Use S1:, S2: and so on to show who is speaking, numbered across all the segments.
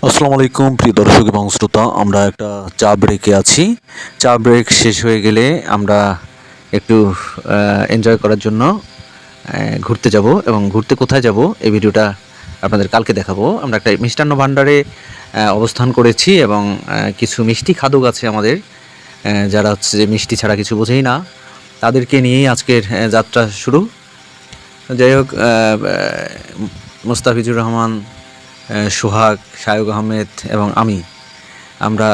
S1: আসসালামু আলাইকুম প্রিয় দর্শক এবং শ্রোতা। আমরা একটা চা ব্রেকে আছি। চা ব্রেক শেষ হয়ে গেলে আমরা একটু এনজয় করার জন্য ঘুরতে যাব, এবং ঘুরতে কোথায় যাব এই ভিডিওটা আপনাদের কালকে দেখাবো। আমরা একটা মিষ্টান্ন ভাণ্ডারে অবস্থান করেছি, এবং কিছু মিষ্টি খাদক আছে আমাদের, যারা হচ্ছে যে মিষ্টি ছাড়া কিছু বোঝেই না, তাদেরকে নিয়েই আজকের যাত্রা শুরু। যাই হোক, মোস্তাফিজুর রহমান, সোহাগ, শায়ক আহমেদ এবং আমরা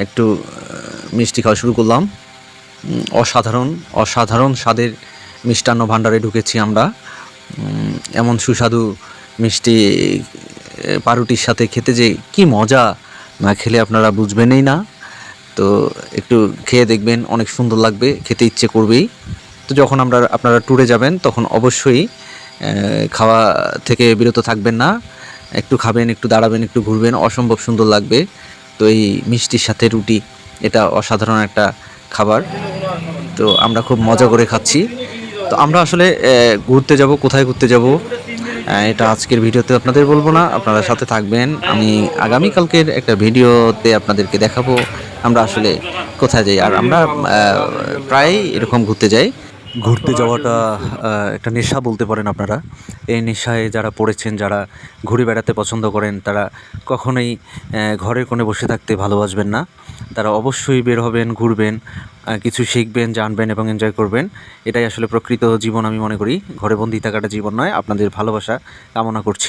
S1: একটু মিষ্টি খাওয়া শুরু করলাম। অসাধারণ অসাধারণ স্বাদের মিষ্টান্ন ভাণ্ডারে ঢুকেছি আমরা। এমন সুস্বাদু মিষ্টি পাউরুটির সাথে খেতে যে কি মজা, না খেলে আপনারা বুঝবেনই না। তো একটু খেয়ে দেখবেন, অনেক সুন্দর লাগবে, খেতে ইচ্ছে করবেই। তো যখন আপনারা ট্যুরে যাবেন তখন অবশ্যই খাওয়া থেকে বিরত থাকবেন না। একটু খাবেন, একটু দাঁড়াবেন, একটু ঘুরবেন, অসম্ভব সুন্দর লাগবে। তো এই মিষ্টির সাথে রুটি, এটা অসাধারণ একটা খাবার। তো আমরা খুব মজা করে খাচ্ছি। তো আমরা আসলে ঘুরতে যাব, কোথায় ঘুরতে যাব এটা আজকের ভিডিওতে আপনাদের বলবো না, আপনারা সাথে থাকবেন। আমি আগামীকালকের একটা ভিডিওতে আপনাদেরকে দেখাবো আমরা আসলে কোথায় যাই। আর আমরা প্রায় এরকম ঘুরতে যাই। ঘুরতে যাওয়াটা একটা নেশা বলতে পারেন আপনারা। এই নেশায় যারা পড়েছেন, যারা ঘুরে বেড়াতে পছন্দ করেন, তারা কখনোই ঘরের কোণে বসে থাকতে ভালোবাসবেন না। তারা অবশ্যই বের হবেন, ঘুরবেন, কিছু শিখবেন, জানবেন এবং এনজয় করবেন। এটাই আসলে প্রকৃত জীবন আমি মনে করি। ঘরে বন্দি থাকাটা জীবন নয়। আপনাদের ভালোবাসা কামনা করছি।